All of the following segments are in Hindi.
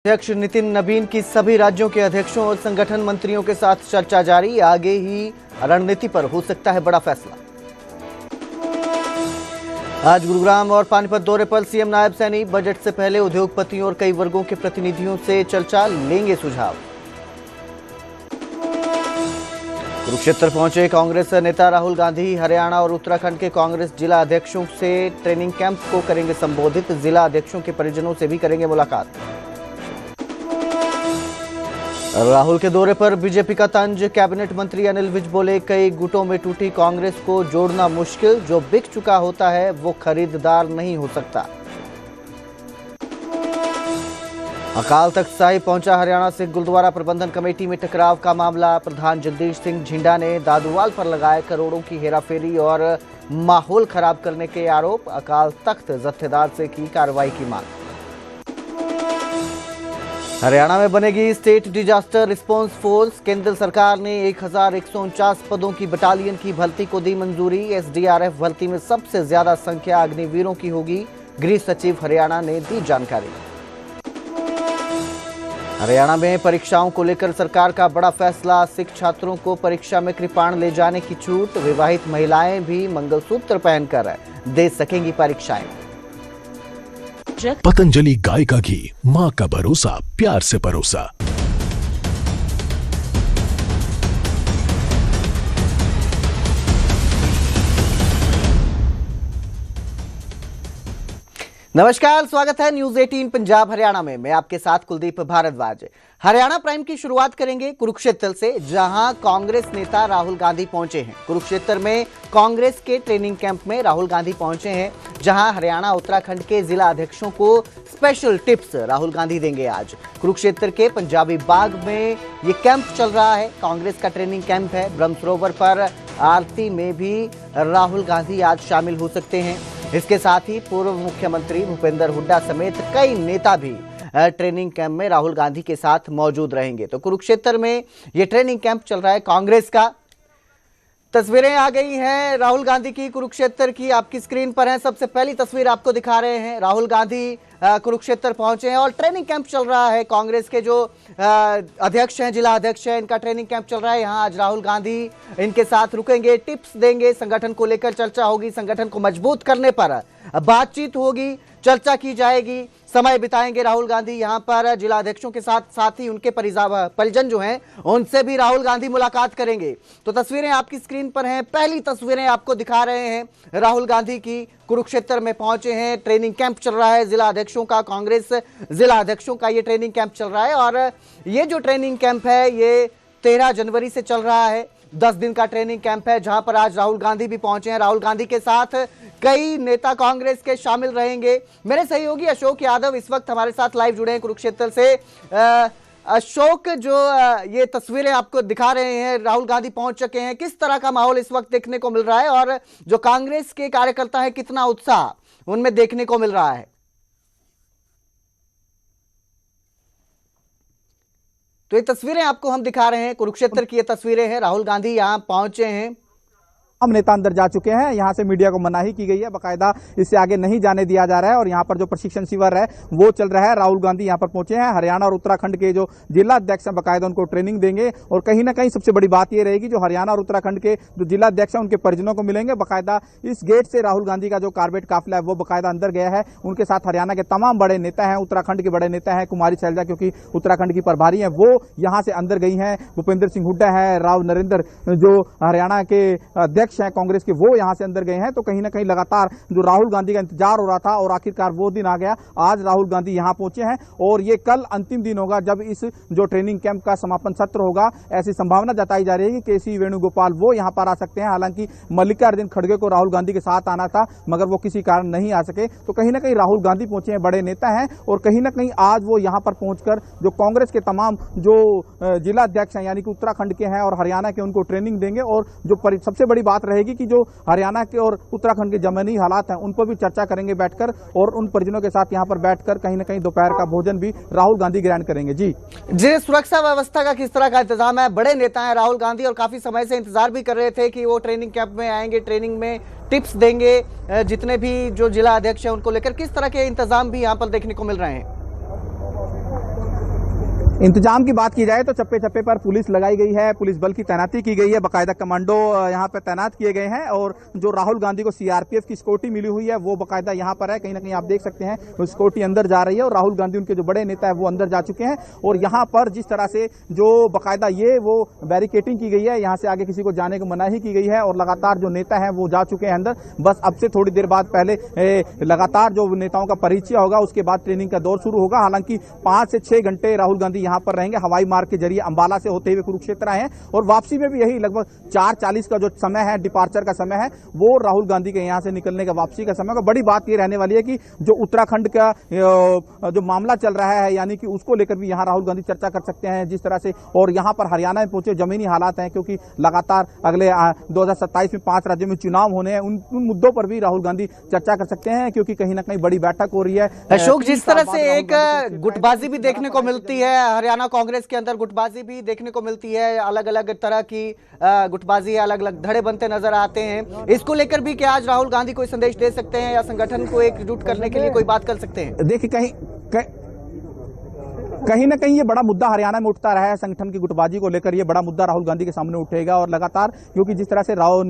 अध्यक्ष नितिन नबीन की सभी राज्यों के अध्यक्षों और संगठन मंत्रियों के साथ चर्चा जारी। आगे ही रणनीति पर हो सकता है बड़ा फैसला। आज गुरुग्राम और पानीपत दौरे पर सीएम नायब सैनी। बजट से पहले उद्योगपतियों और कई वर्गों के प्रतिनिधियों से चर्चा, लेंगे सुझाव। कुरुक्षेत्र पहुंचे कांग्रेस नेता राहुल गांधी। हरियाणा और उत्तराखंड के कांग्रेस जिला अध्यक्षों से ट्रेनिंग कैंप को करेंगे संबोधित। जिला अध्यक्षों के परिजनों से भी करेंगे मुलाकात। राहुल के दौरे पर बीजेपी का तंज। कैबिनेट मंत्री अनिल विज बोले, कई गुटों में टूटी कांग्रेस को जोड़ना मुश्किल। जो बिक चुका होता है वो खरीदार नहीं हो सकता। अकाल तख्त साहिब पहुंचा हरियाणा सिख गुरुद्वारा प्रबंधन कमेटी में टकराव का मामला। प्रधान जगदीश सिंह झिंडा ने दादूवाल पर लगाए करोड़ों की हेराफेरी और माहौल खराब करने के आरोप। अकाल तख्त जत्थेदार से की कार्रवाई की मांग। हरियाणा में बनेगी स्टेट डिजास्टर रिस्पांस फोर्स। केंद्र सरकार ने 1149 पदों की बटालियन की भर्ती को दी मंजूरी। एसडीआरएफ भर्ती में सबसे ज्यादा संख्या अग्निवीरों की होगी। गृह सचिव हरियाणा ने दी जानकारी। हरियाणा में परीक्षाओं को लेकर सरकार का बड़ा फैसला। सिख छात्रों को परीक्षा में कृपाण ले जाने की छूट। विवाहित महिलाएं भी मंगलसूत्र पहनकर दे सकेंगी परीक्षाएं। पतंजलि गाय का घी, मां का भरोसा, प्यार से परोसा। नमस्कार, स्वागत है न्यूज 18 पंजाब हरियाणा में। मैं आपके साथ कुलदीप भारद्वाज। हरियाणा प्राइम की शुरुआत करेंगे कुरुक्षेत्र से, जहां कांग्रेस नेता राहुल गांधी पहुंचे हैं। कुरुक्षेत्र में कांग्रेस के ट्रेनिंग कैंप में राहुल गांधी पहुंचे हैं, जहां हरियाणा उत्तराखंड के जिला अध्यक्षों को स्पेशल टिप्स राहुल गांधी देंगे। आज कुरुक्षेत्र के पंजाबी बाग में ये कैंप चल रहा है। कांग्रेस का ट्रेनिंग कैंप है। ब्रह्मसरोवर पर आरती में भी राहुल गांधी आज शामिल हो सकते हैं। इसके साथ ही पूर्व मुख्यमंत्री भूपेंद्र हुड्डा समेत कई नेता भी ट्रेनिंग कैंप में राहुल गांधी के साथ मौजूद रहेंगे। तो कुरुक्षेत्र में ये ट्रेनिंग कैंप चल रहा है कांग्रेस का। तस्वीरें आ गई हैं राहुल गांधी की कुरुक्षेत्र की, आपकी स्क्रीन पर है। सबसे पहली तस्वीर आपको दिखा रहे हैं। राहुल गांधी कुरुक्षेत्र पहुंचे हैं और ट्रेनिंग कैंप चल रहा है। कांग्रेस के जो अध्यक्ष हैं, जिला अध्यक्ष हैं, इनका ट्रेनिंग कैंप चल रहा है। यहाँ आज राहुल गांधी इनके साथ रुकेंगे, टिप्स देंगे, संगठन को लेकर चर्चा होगी, संगठन को मजबूत करने पर बातचीत होगी, चर्चा की जाएगी। समय बिताएंगे राहुल गांधी यहाँ पर जिला अध्यक्षों के साथ। साथ ही उनके परिजन जो हैं उनसे भी राहुल गांधी मुलाकात करेंगे। तो तस्वीरें आपकी स्क्रीन पर हैं। पहली तस्वीरें आपको दिखा रहे हैं राहुल गांधी की। कुरुक्षेत्र में पहुंचे हैं, ट्रेनिंग कैंप चल रहा है जिला अध्यक्षों का। कांग्रेस जिला अध्यक्षों का ये ट्रेनिंग कैंप चल रहा है और ये जो ट्रेनिंग कैंप है ये 13 जनवरी से चल रहा है। 10 दिन का ट्रेनिंग कैंप है, जहां पर आज राहुल गांधी भी पहुंचे हैं। राहुल गांधी के साथ कई नेता कांग्रेस के शामिल रहेंगे। मेरे सहयोगी अशोक यादव इस वक्त हमारे साथ लाइव जुड़े हैं कुरुक्षेत्र से। अशोक, जो ये तस्वीरें आपको दिखा रहे हैं, राहुल गांधी पहुंच चुके हैं, किस तरह का माहौल इस वक्त देखने को मिल रहा है और जो कांग्रेस के कार्यकर्ता है कितना उत्साह उनमें देखने को मिल रहा है? तो ये तस्वीरें आपको हम दिखा रहे हैं, कुरुक्षेत्र की ये तस्वीरें हैं। राहुल गांधी यहां पहुंचे हैं। हम नेता अंदर जा चुके हैं। यहाँ से मीडिया को मनाही की गई है, बाकायदा इससे आगे नहीं जाने दिया जा रहा है। और यहाँ पर जो प्रशिक्षण शिविर है वो चल रहा है। राहुल गांधी यहाँ पर पहुंचे हैं। हरियाणा और उत्तराखंड के जो जिला अध्यक्ष हैं बाकायदा उनको ट्रेनिंग देंगे। और कहीं ना कहीं सबसे बड़ी बात ये रहेगी, जो हरियाणा और उत्तराखंड के जो जिला अध्यक्ष हैं उनके परिजनों को मिलेंगे। बाकायदा इस गेट से राहुल गांधी का जो कारपेट काफिला है वो बाकायदा अंदर गया है। उनके साथ हरियाणा के तमाम बड़े नेता हैं, उत्तराखंड के बड़े नेता हैं। कुमारी शैलजा क्योंकि उत्तराखंड की प्रभारी है, वो यहाँ से अंदर गई हैं। भूपेंद्र सिंह हुड्डा है, राव नरेंद्र जो हरियाणा के अध्यक्ष हैं कांग्रेस के, वो यहां से अंदर गए हैं। तो कहीं ना कहीं लगातार जो राहुल गांधी का इंतजार हो रहा था और आखिरकार वो दिन आ गया। आज राहुल गांधी यहां पहुंचे हैं और ये कल अंतिम दिन होगा जब इस जो ट्रेनिंग कैंप का समापन सत्र होगा। ऐसी संभावना जताई जा रही है कि केसी वेणुगोपाल वो यहां पर आ सकते हैं। हालांकि मल्लिकार्जुन खड़गे को राहुल गांधी के साथ आना था, मगर वो किसी कारण नहीं आ सके। तो कहीं ना कहीं राहुल गांधी पहुंचे हैं, बड़े नेता हैं। और कहीं ना कहीं आज वो यहां पर पहुंचकर जो कांग्रेस के तमाम जो जिला अध्यक्ष हैं, यानी कि उत्तराखंड के हैं और हरियाणा के, उनको ट्रेनिंग देंगे। और जो सबसे बड़ी बात रहेगी कि जो हरियाणा के और उत्तराखंड के जमीनी हालात हैं उन पर भी चर्चा करेंगे बैठकर। और उन परिजनों के साथ यहां पर बैठकर कहीं ना कहीं दोपहर का भोजन भी राहुल गांधी ग्रहण करेंगे। जी, सुरक्षा व्यवस्था का किस तरह का इंतजाम है? बड़े नेता हैं राहुल गांधी और काफी समय से इंतजार भी कर रहे थे कि वो ट्रेनिंग कैंप में आएंगे, ट्रेनिंग में टिप्स देंगे। जितने भी जो जिला अध्यक्ष हैं उनको लेकर किस तरह के इंतजाम भी यहाँ पर देखने को मिल रहे हैं? इंतजाम की बात की जाए तो चप्पे चप्पे पर पुलिस लगाई गई है, पुलिस बल की तैनाती की गई है, बाकायदा कमांडो यहाँ पर तैनात किए गए हैं और जो राहुल गांधी को सीआरपीएफ की सिक्योरिटी मिली हुई है वो बाकायदा यहाँ पर है। कहीं ना कहीं आप देख सकते हैं वो सिक्योरिटी अंदर जा रही है और राहुल गांधी उनके जो बड़े नेता है वो अंदर जा चुके हैं और यहाँ पर जिस तरह से जो बाकायदा ये वो बैरिकेटिंग की गई है, यहाँ से आगे किसी को जाने को मनाही की गई है और लगातार जो नेता है वो जा चुके हैं अंदर। बस अब से थोड़ी देर बाद पहले लगातार जो नेताओं का परिचय होगा उसके बाद ट्रेनिंग का दौर शुरू होगा। हालांकि 5 से 6 घंटे राहुल गांधी यहाँ पर रहेंगे, हवाई मार्ग के जरिए अंबाला से होते हुए कुरुक्षेत्र आए हैं और वापसी में भी यही लगभग 4:40 का जो समय है, डिपार्चर का समय है, वो राहुल गांधी के यहाँ से निकलने का वापसी का समय होगा। बड़ी बात ये रहने वाली है कि जो उत्तराखंड का जो मामला चल रहा है यानी कि उसको लेकर भी यहाँ राहुल गांधी चर्चा कर सकते हैं जिस तरह से, और यहाँ पर हरियाणा में पहुंचे जमीनी हालात हैं क्योंकि लगातार अगले 2027 में 5 राज्यों में चुनाव होने हैं, उन मुद्दों पर भी राहुल गांधी चर्चा कर सकते हैं क्योंकि कहीं ना कहीं बड़ी बैठक हो रही है। अशोक, जिस तरह से एक गुटबाजी भी देखने को मिलती है हरियाणा कांग्रेस के अंदर, गुटबाजी भी देखने को मिलती है, अलग अलग तरह की गुटबाजी, अलग अलग धड़े बनते नजर आते हैं, इसको लेकर भी क्या आज राहुल गांधी कोई संदेश दे सकते हैं या संगठन को एकजुट करने के लिए कोई बात कर सकते हैं? देखिए कहीं ना कहीं ये बड़ा मुद्दा हरियाणा में उठता रहा है, संगठन की गुटबाजी को लेकर ये बड़ा मुद्दा राहुल गांधी के सामने उठेगा और लगातार, क्योंकि जिस तरह से राव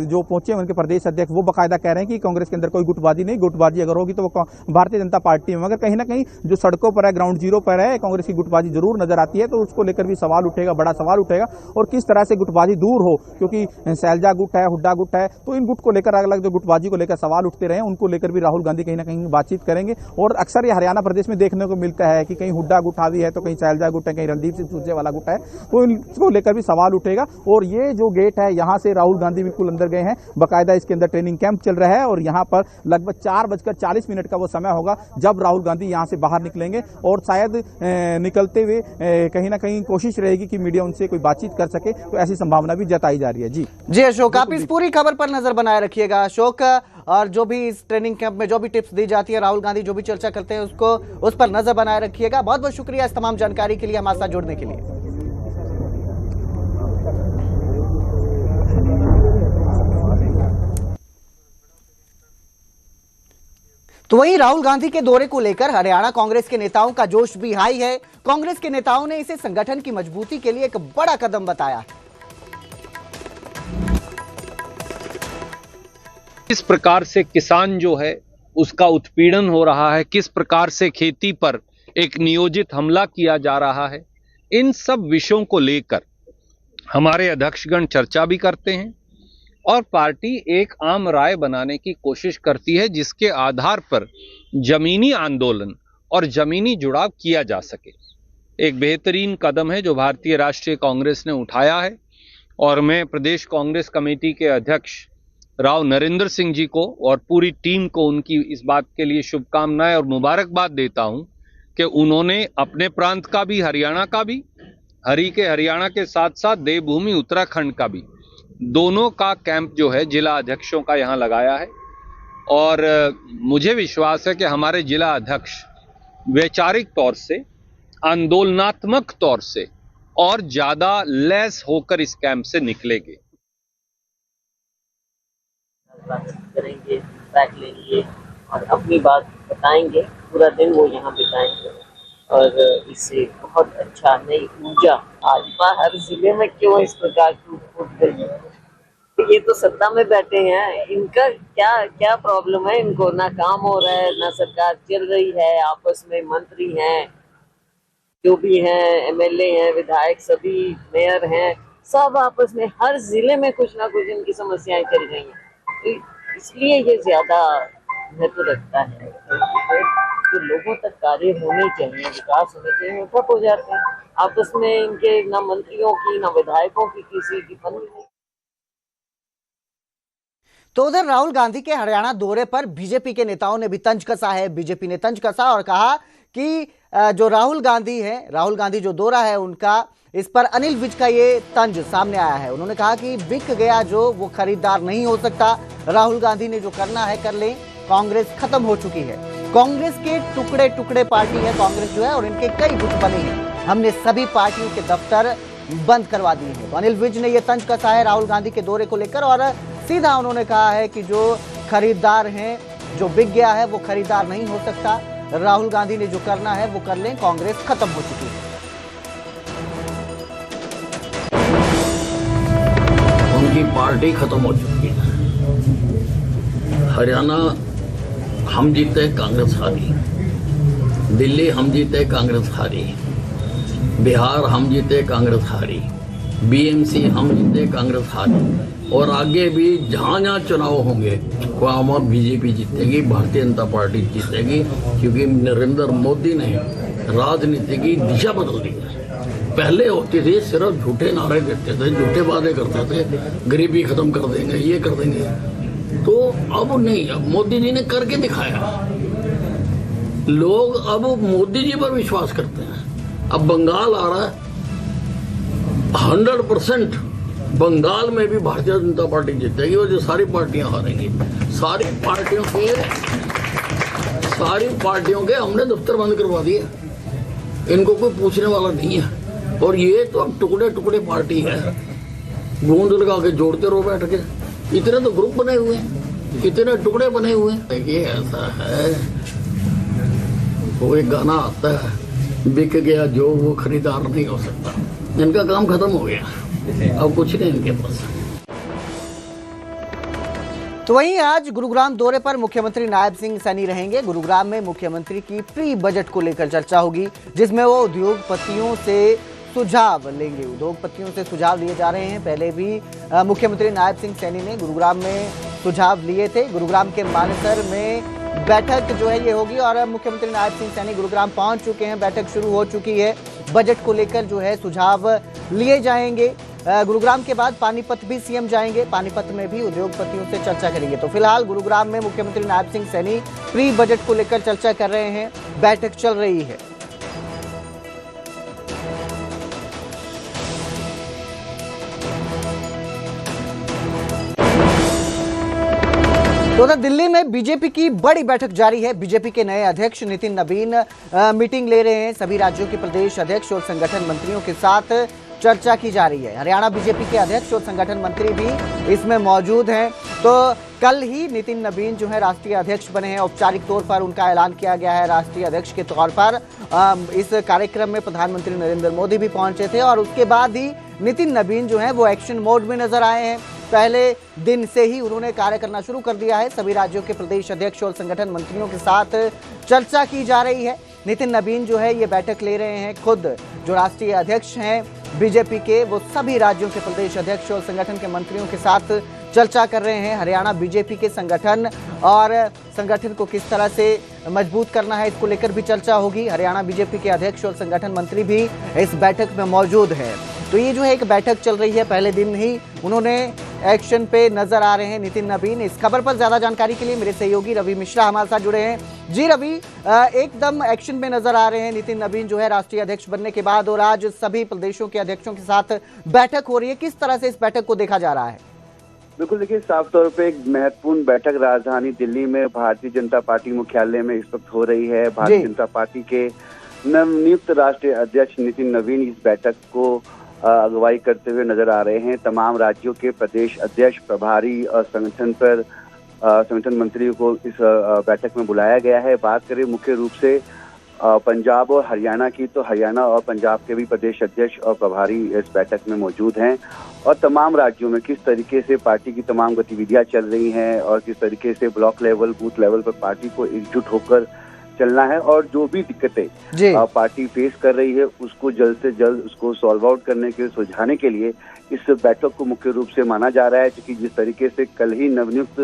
जो पहुंचे उनके प्रदेश अध्यक्ष वो बाकायदा कह रहे हैं कि कांग्रेस के अंदर कोई गुटबाजी नहीं, गुटबाजी अगर होगी तो वो भारतीय जनता पार्टी में, मगर कहीं ना कहीं जो सड़कों पर है, ग्राउंड जीरो पर है, कांग्रेस की गुटबाजी जरूर नजर आती है, तो उसको लेकर भी सवाल उठेगा, बड़ा सवाल उठेगा और किस तरह से गुटबाजी दूर हो, क्योंकि शैलजा गुट है, हुड्डा गुट है, तो इन गुट को लेकर अलग अलग जो गुटबाजी को लेकर सवाल उठते रहे उनको लेकर भी राहुल गांधी कहीं ना कहीं बातचीत करेंगे। और अक्सर ये हरियाणा प्रदेश में देखने को मिलता है कि कहीं हुड्डा गुट हावी है तो कहीं शैलजा गुट है, कहीं रणदीप सिंह सुरजेवाला गुट है, तो इनको लेकर भी सवाल उठेगा। और ये जो गेट है यहाँ से राहुल गांधी बिल्कुल अंदर गए हैं, बाकायदा इसके अंदर ट्रेनिंग कैंप चल रहा है और यहाँ पर लगभग 4:40 का वो समय होगा जब राहुल गांधी यहाँ से बाहर निकलेंगे और शायद निकलते हुए कहीं ना कहीं कोशिश रहेगी कि मीडिया उनसे कोई बातचीत कर सके, तो ऐसी संभावना भी जताई जा रही है। जी अशोक, आप इस पूरी खबर पर नजर बनाए रखिएगा अशोक, और जो भी इस ट्रेनिंग कैंप में जो भी टिप्स दी जाती है, राहुल गांधी जो भी चर्चा करते हैं उसको उस पर नजर बनाए रखिएगा। बहुत बहुत शुक्रिया इस तमाम जानकारी के लिए, हमारे साथ जुड़ने के लिए। तो वहीं राहुल गांधी के दौरे को लेकर हरियाणा कांग्रेस के नेताओं का जोश भी हाई है। कांग्रेस के नेताओं ने इसे संगठन की मजबूती के लिए एक बड़ा कदम बताया है। किस प्रकार से किसान जो है उसका उत्पीड़न हो रहा है, किस प्रकार से खेती पर एक नियोजित हमला किया जा रहा है, इन सब विषयों को लेकर हमारे अध्यक्षगण चर्चा भी करते हैं और पार्टी एक आम राय बनाने की कोशिश करती है जिसके आधार पर जमीनी आंदोलन और जमीनी जुड़ाव किया जा सके। एक बेहतरीन कदम है जो भारतीय राष्ट्रीय कांग्रेस ने उठाया है और मैं प्रदेश कांग्रेस कमेटी के अध्यक्ष राव नरेंद्र सिंह जी को और पूरी टीम को उनकी इस बात के लिए शुभकामनाएं और मुबारकबाद देता हूं कि उन्होंने अपने प्रांत का भी, हरियाणा का भी, हरियाणा के साथ साथ देवभूमि उत्तराखंड का भी, दोनों का कैंप जो है जिला अध्यक्षों का यहाँ लगाया है। और मुझे विश्वास है कि हमारे जिला अध्यक्ष वैचारिक तौर से, आंदोलनात्मक तौर से और ज्यादा लैस होकर इस कैंप से निकलेंगे। करेंगे, फीडबैक लेंगे और अपनी बात बताएंगे, पूरा दिन वो यहाँ बिताएंगे और इससे बहुत अच्छा नई ऊर्जा भाजपा हर जिले में क्यों इस प्रकार की उठ गई है। ये तो सत्ता में बैठे हैं, इनका क्या प्रॉब्लम है, इनको ना काम हो रहा है, ना सरकार चल रही है, आपस में मंत्री हैं, जो भी हैं, एमएलए हैं, विधायक, सभी मेयर हैं, सब आपस में हर जिले में कुछ ना कुछ इनकी समस्याएं चल रही हैं। इसलिए ये ज्यादा महत्व रखता है। जो लोगों तक कार्य होने चाहिए, विकास होने चाहिए, वो ठप हो जाते हैं आपस में, इनके ना मंत्रियों की ना विधायकों की किसी की बनी नहीं। तो उधर राहुल गांधी के हरियाणा दौरे पर बीजेपी के नेताओं ने भी तंज कसा है। बीजेपी ने तंज कसा और कहा कि जो राहुल गांधी जो दौरा है उनका, इस पर अनिल विज का ये तंज सामने आया है। उन्होंने कहा कि बिक गया जो वो खरीदार नहीं हो सकता, राहुल गांधी ने जो करना है कर लें, कांग्रेस खत्म हो चुकी है, कांग्रेस के टुकड़े टुकड़े पार्टी है कांग्रेस जो है और इनके कई गुट बने हैं, हमने सभी पार्टियों के दफ्तर बंद करवा दिए हैं। तो अनिल विज ने यह तंज कसा है राहुल गांधी के दौरे को लेकर और सीधा उन्होंने कहा है कि जो खरीदार हैं, जो बिक गया है वो खरीदार नहीं हो सकता, राहुल गांधी ने जो करना है वो कर लें, कांग्रेस खत्म हो चुकी है। की पार्टी खत्म हो चुकी है। हरियाणा हम जीते, कांग्रेस हारी। दिल्ली हम जीते, कांग्रेस हारी। बिहार हम जीते, कांग्रेस हारी। बीएमसी हम जीते, कांग्रेस हारी। और आगे भी जहाँ जहाँ चुनाव होंगे वहाँ बीजेपी जीतेगी, भारतीय जनता पार्टी जीतेगी, क्योंकि नरेंद्र मोदी ने राजनीति की दिशा बदल दी है। पहले होती थी सिर्फ झूठे नारे देते थे, झूठे वादे करते थे, गरीबी खत्म कर देंगे, ये कर देंगे। तो अब नहीं, अब मोदी जी ने करके दिखाया। लोग अब मोदी जी पर विश्वास करते हैं। अब बंगाल आ रहा है, 100% बंगाल में भी भारतीय जनता पार्टी जीतेगी और जो सारी पार्टियां हारेंगी। सारी पार्टियों के हमने दफ्तर बंद करवा दिए, इनको कोई पूछने वाला नहीं है। और ये तो अब टुकड़े टुकड़े पार्टी है, गूंद लगा के जोड़ते रहो बैठ के। इतने तो ग्रुप बने हुए हैं, इतने टुकड़े बने हुए हैं। देखिए ऐसा है, वो एक गाना आता है, बिक गया जो वो खरीदार नहीं हो सकता। इनका काम खत्म हो गया, अब कुछ नहीं इनके पास। तो वहीं आज गुरुग्राम दौरे पर मुख्यमंत्री नायब सिंह सैनी रहेंगे। गुरुग्राम में मुख्यमंत्री की प्री बजट को लेकर चर्चा होगी, जिसमें वो उद्योगपतियों से सुझाव लेंगे। उद्योगपतियों से सुझाव लिए जा रहे हैं। पहले भी मुख्यमंत्री नायब सिंह सैनी ने गुरुग्राम में सुझाव लिए थे। गुरुग्राम के मानेसर में बैठक जो है ये होगी और मुख्यमंत्री नायब सिंह सैनी गुरुग्राम पहुंच चुके हैं। बैठक शुरू हो चुकी है। बजट को लेकर जो है सुझाव लिए जाएंगे। गुरुग्राम के बाद पानीपत भी सीएम जाएंगे। पानीपत में भी उद्योगपतियों से चर्चा करेंगे। तो फिलहाल गुरुग्राम में मुख्यमंत्री नायब सिंह सैनी प्री बजट को लेकर चर्चा कर रहे हैं। बैठक चल रही है। तो उधर दिल्ली में बीजेपी की बड़ी बैठक जारी है। बीजेपी के नए अध्यक्ष नितिन नवीन मीटिंग ले रहे हैं। सभी राज्यों के प्रदेश अध्यक्ष और संगठन मंत्रियों के साथ चर्चा की जा रही है। हरियाणा बीजेपी के अध्यक्ष और संगठन मंत्री भी इसमें मौजूद हैं। तो कल ही नितिन नवीन जो है राष्ट्रीय अध्यक्ष बने हैं। औपचारिक तौर पर उनका ऐलान किया गया है राष्ट्रीय अध्यक्ष के तौर पर। इस कार्यक्रम में प्रधानमंत्री नरेंद्र मोदी भी पहुंचे थे और उसके बाद ही नितिन नवीन जो है वो एक्शन मोड में नजर आए हैं। पहले दिन से ही उन्होंने कार्य करना शुरू कर दिया है। सभी राज्यों के प्रदेश अध्यक्ष और संगठन मंत्रियों के साथ चर्चा की जा रही है। नितिन नवीन जो है ये बैठक ले रहे हैं। खुद जो राष्ट्रीय अध्यक्ष हैं बीजेपी के, वो सभी राज्यों के प्रदेश अध्यक्ष और संगठन के मंत्रियों के साथ चर्चा कर रहे हैं। हरियाणा बीजेपी के संगठन को किस तरह से मजबूत करना है, इसको लेकर भी चर्चा होगी। हरियाणा बीजेपी के अध्यक्ष और संगठन मंत्री भी इस बैठक में मौजूद हैं। तो ये जो है एक बैठक चल रही है। पहले दिन ही उन्होंने एक्शन पे नजर आ रहे हैं नितिन नवीन। इस खबर पर ज्यादा जानकारी के लिए मेरे सहयोगी रवि मिश्रा हमारे साथ जुड़े हैं। जी रवि, एकदम एक्शन में नजर आ रहे हैं नितिन नवीन जो है राष्ट्रीय अध्यक्ष बनने के बाद, और आज सभी प्रदेशों के अध्यक्षों के साथ बैठक हो रही है। किस तरह से इस बैठक को देखा जा रहा है? बिल्कुल, देखिए साफ तौर पे एक महत्वपूर्ण बैठक राजधानी दिल्ली में भारतीय जनता पार्टी मुख्यालय में इस वक्त हो रही है। भारतीय जनता पार्टी के नवनियुक्त राष्ट्रीय अध्यक्ष नितिन नवीन इस बैठक को अगुवाई करते हुए नजर आ रहे हैं। तमाम राज्यों के प्रदेश अध्यक्ष, प्रभारी और संगठन मंत्रियों को इस बैठक में बुलाया गया है। बात करें मुख्य रूप से पंजाब और हरियाणा की, तो हरियाणा और पंजाब के भी प्रदेश अध्यक्ष और प्रभारी इस बैठक में मौजूद हैं। और तमाम राज्यों में किस तरीके से पार्टी की तमाम गतिविधियां चल रही हैं और किस तरीके से ब्लॉक लेवल, बूथ लेवल पर पार्टी को एकजुट होकर चलना है और जो भी दिक्कतें पार्टी फेस कर रही है उसको जल्द से जल्द उसको सॉल्व आउट करने के, सुलझाने के लिए इस बैठक को मुख्य रूप से माना जा रहा है। क्योंकि जिस तरीके से कल ही नवनियुक्त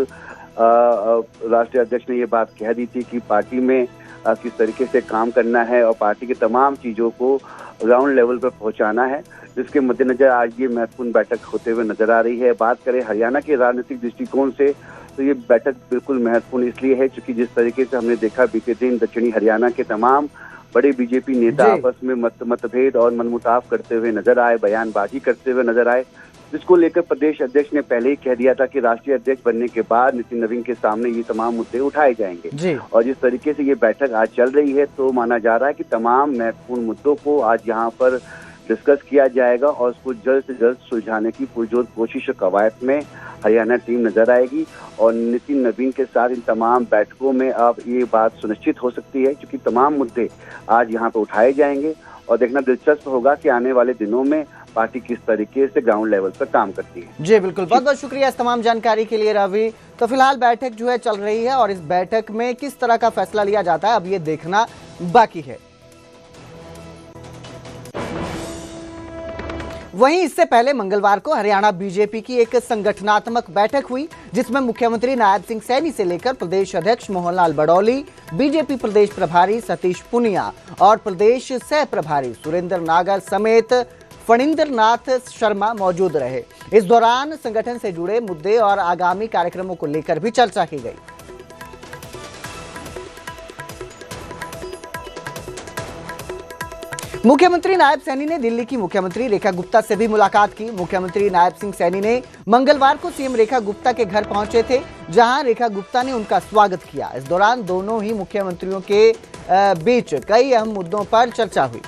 राष्ट्रीय अध्यक्ष ने ये बात कह दी थी कि पार्टी में किस तरीके से काम करना है और पार्टी की तमाम चीजों को ग्राउंड लेवल पर पहुंचाना है, जिसके मद्देनजर आज ये महत्वपूर्ण बैठक होते हुए नजर आ रही है। बात करें हरियाणा के राजनीतिक दृष्टिकोण से, तो ये बैठक बिल्कुल महत्वपूर्ण इसलिए है क्योंकि जिस तरीके से हमने देखा बीते दिन दक्षिणी हरियाणा के तमाम बड़े बीजेपी नेता आपस में मतभेद और मनमुटाव करते हुए नजर आए, बयानबाजी करते हुए नजर आए, जिसको लेकर प्रदेश अध्यक्ष ने पहले ही कह दिया था कि राष्ट्रीय अध्यक्ष बनने के बाद नितिन नवीन के सामने ये तमाम मुद्दे उठाए जाएंगे। और जिस तरीके से ये बैठक आज चल रही है तो माना जा रहा है कि तमाम महत्वपूर्ण मुद्दों को आज यहाँ पर डिस्कस किया जाएगा और उसको जल्द से जल्द सुलझाने की पुरजोर कोशिश और कवायद में हरियाणा टीम नजर आएगी। और नितिन नवीन के साथ इन तमाम बैठकों में अब ये बात सुनिश्चित हो सकती है क्योंकि तमाम मुद्दे आज यहाँ पर उठाए जाएंगे। और देखना दिलचस्प होगा कि आने वाले दिनों में पार्टी किस तरीके से ग्राउंड लेवल पर काम करती है। जी बिल्कुल, बहुत बहुत शुक्रिया इस तमाम जानकारी के लिए रवि। तो फिलहाल बैठक जो है चल रही है और इस बैठक में किस तरह का फैसला लिया जाता है अब ये देखना बाकी है। वहीं इससे पहले मंगलवार को हरियाणा बीजेपी की एक संगठनात्मक बैठक हुई जिसमें मुख्यमंत्री नायब सिंह सैनी से लेकर प्रदेश अध्यक्ष मोहनलाल बडौली, बीजेपी प्रदेश प्रभारी सतीश पुनिया और प्रदेश सह प्रभारी सुरेंद्र नागर समेत फणींद्र नाथ शर्मा मौजूद रहे। इस दौरान संगठन से जुड़े मुद्दे और आगामी कार्यक्रमों को लेकर भी चर्चा की गई। मुख्यमंत्री नायब सैनी ने दिल्ली की मुख्यमंत्री रेखा गुप्ता से भी मुलाकात की। मुख्यमंत्री नायब सिंह सैनी ने मंगलवार को सीएम रेखा गुप्ता के घर पहुंचे थे, जहां रेखा गुप्ता ने उनका स्वागत किया। इस दौरान दोनों ही मुख्यमंत्रियों के बीच कई अहम मुद्दों पर चर्चा हुई।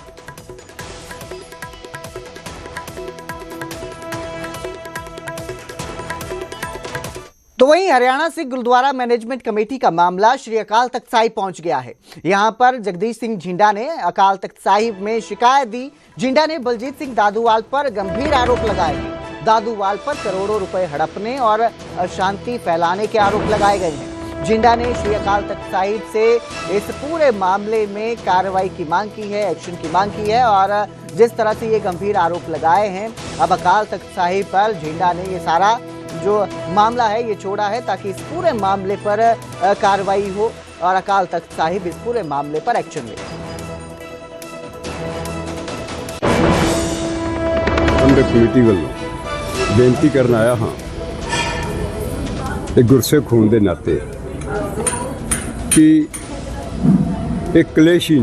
तो वहीं हरियाणा सिख गुरुद्वारा मैनेजमेंट कमेटी का मामला श्री अकाल तख्त साहिब पहुंच गया है। यहां पर जगदीश सिंह झिंडा ने अकाल तख्त साहिब में शिकायत दी। झिंडा ने बलजीत सिंह दादूवाल पर गंभीर आरोप लगाए हैं। दादूवाल पर करोड़ों रुपए हड़पने और अशांति फैलाने के आरोप लगाए गए हैं। झिंडा ने श्री अकाल तख्त साहिब से इस पूरे मामले में कार्रवाई की मांग की है, एक्शन की मांग की है और जिस तरह से ये गंभीर आरोप लगाए हैं, अब अकाल तख्त साहिब पर झिंडा ने ये सारा जो मामला है ये छोड़ा है ताकि इस पूरे मामले पर कार्रवाई हो और अकाल तख्त साहिब इस पूरे मामले पर एक्शन ले। कमेटी वालों बेनती करना आया हाँ एक गुरसिख होने के नाते कि एक कलेशी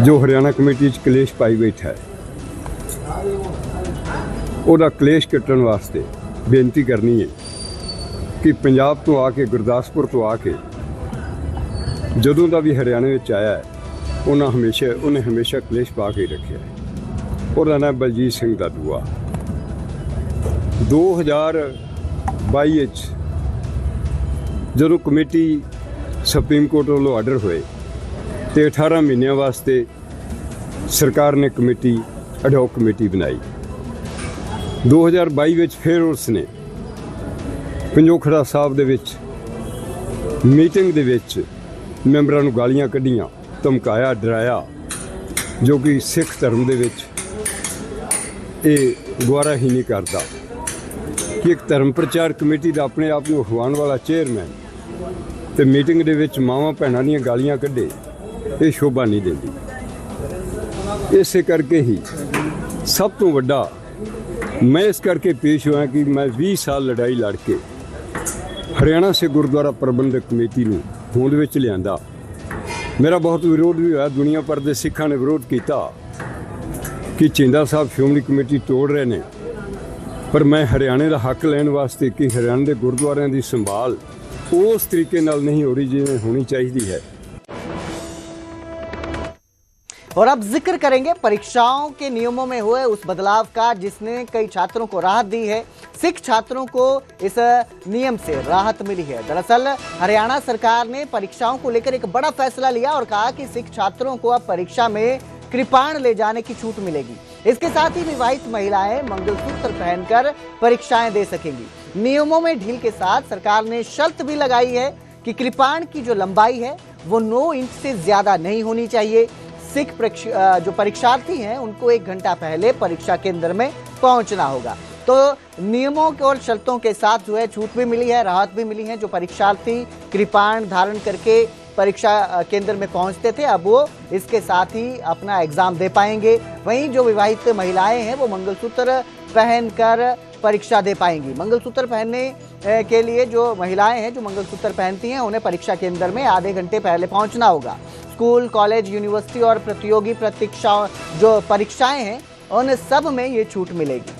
जो हरियाणा कमेटी कलेश पाई बैठा है ਉਹਦਾ ਕਲੇਸ਼ ਕੱਟਣ ਵਾਸਤੇ ਬੇਨਤੀ ਕਰਨੀ ਹੈ ਕਿ ਪੰਜਾਬ ਤੋਂ ਆ ਕੇ ਗੁਰਦਾਸਪੁਰ ਤੋਂ ਆ ਕੇ ਜਦੋਂ ਦਾ ਵੀ ਹਰਿਆਣੇ ਵਿੱਚ ਆਇਆ ਹੈ ਉਹਨੇ ਹਮੇਸ਼ਾ ਕਲੇਸ਼ ਪਾ ਕੇ ਰੱਖਿਆ ਹੈ। ਉਹਦਾ ਨਾਮ ਬਲਜੀਤ ਸਿੰਘ ਦਾਦੂਆ। 2022 ਵਿੱਚ ਜਦੋਂ ਕਮੇਟੀ ਸੁਪਰੀਮ ਕੋਰਟ ਵੱਲੋਂ ਆਰਡਰ ਹੋਏ ਤੇ 18 ਮਹੀਨਿਆਂ ਵਾਸਤੇ ਸਰਕਾਰ ਨੇ ਕਮੇਟੀ ਅਡਹੌਕ ਕਮੇਟੀ ਬਣਾਈ। 2022 ਵਿੱਚ ਫਿਰ ਉਸਨੇ ਪੰਜੋਖੜਾ ਸਾਹਿਬ ਦੇ ਵਿੱਚ ਮੀਟਿੰਗ ਦੇ ਵਿੱਚ ਮੈਂਬਰਾਂ ਨੂੰ ਗਾਲੀਆਂ ਕੱਢੀਆਂ, ਧਮਕਾਇਆ, ਡਰਾਇਆ, ਜੋ ਕਿ ਸਿੱਖ ਧਰਮ ਦੇ ਵਿੱਚ ਇਹ ਗਵਾਰਾ ਹੀ ਨਹੀਂ ਕਰਦਾ ਕਿ ਇੱਕ ਧਰਮ ਪ੍ਰਚਾਰ ਕਮੇਟੀ ਦਾ ਆਪਣੇ ਆਪ ਨੂੰ ਅਖਵਾਉਣ ਵਾਲਾ ਚੇਅਰਮੈਨ ਤੇ ਮੀਟਿੰਗ ਦੇ ਵਿੱਚ ਮਾਵਾਂ ਭੈਣਾਂ ਦੀਆਂ ਗਾਲੀਆਂ ਕੱਢੇ, ਇਹ ਸ਼ੋਭਾ ਨਹੀਂ ਦਿੰਦੀ। ਇਸੇ ਕਰਕੇ ਹੀ ਸਭ ਤੋਂ ਵੱਡਾ मैं इस करके पेश हुआ कि मैं 20 साल लड़ाई लड़ के हरियाणा से गुरुद्वारा प्रबंधक कमेटी में होंद विच लियांदा। मेरा बहुत विरोध भी होया, दुनिया भर के सिखा ने विरोध किया कि झिंडा साहब श्रोमणी कमेटी तोड़ रहे हैं, पर मैं हरियाणे का हक लैन वास्ते कि हरियाणा के गुरुद्वारों की संभाल उस तरीके नाल नहीं हो रही जिवें होनी चाहिए है। और अब जिक्र करेंगे परीक्षाओं के नियमों में हुए उस बदलाव का जिसने कई छात्रों को राहत दी है। सिख छात्रों को इस नियम से राहत मिली है। दरअसल हरियाणा सरकार ने परीक्षाओं को लेकर एक बड़ा फैसला लिया और कहा कि सिख छात्रों को अब परीक्षा में कृपाण ले जाने की छूट मिलेगी। इसके साथ ही विवाहित महिलाएं मंगलसूत्र पहनकर परीक्षाएं दे सकेंगी। नियमों में ढील के साथ सरकार ने शर्त भी लगाई है कि कृपाण की जो लंबाई है वो 9 इंच से ज्यादा नहीं होनी चाहिए। सिख जो परीक्षार्थी हैं उनको 1 घंटा पहले परीक्षा केंद्र में पहुंचना होगा। तो नियमों और शर्तों के साथ जो है छूट भी मिली है, राहत भी मिली है। जो परीक्षार्थी कृपाण धारण करके परीक्षा केंद्र में पहुंचते थे, अब वो इसके साथ ही अपना एग्जाम दे पाएंगे। वहीं जो विवाहित महिलाएं हैं वो मंगलसूत्र पहनकर परीक्षा दे पाएंगी। मंगलसूत्र पहनने के लिए जो महिलाएं हैं जो मंगलसूत्र पहनती हैं उन्हें परीक्षा केंद्र में आधे घंटे पहले पहुंचना होगा। स्कूल, कॉलेज, यूनिवर्सिटी और प्रतियोगी जो परीक्षाएं हैं उन सब में ये छूट मिलेगी।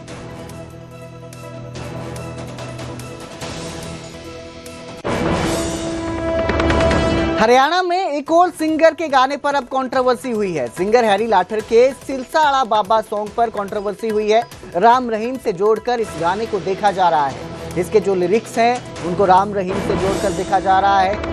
हरियाणा में एक और सिंगर के गाने पर अब कंट्रोवर्सी हुई है। सिंगर हैरी लाठर के सिलसाड़ा बाबा सॉन्ग पर कंट्रोवर्सी हुई है। राम रहीम से जोड़कर इस गाने को देखा जा रहा है। इसके जो लिरिक्स हैं उनको राम रहीम से जोड़कर देखा जा रहा है।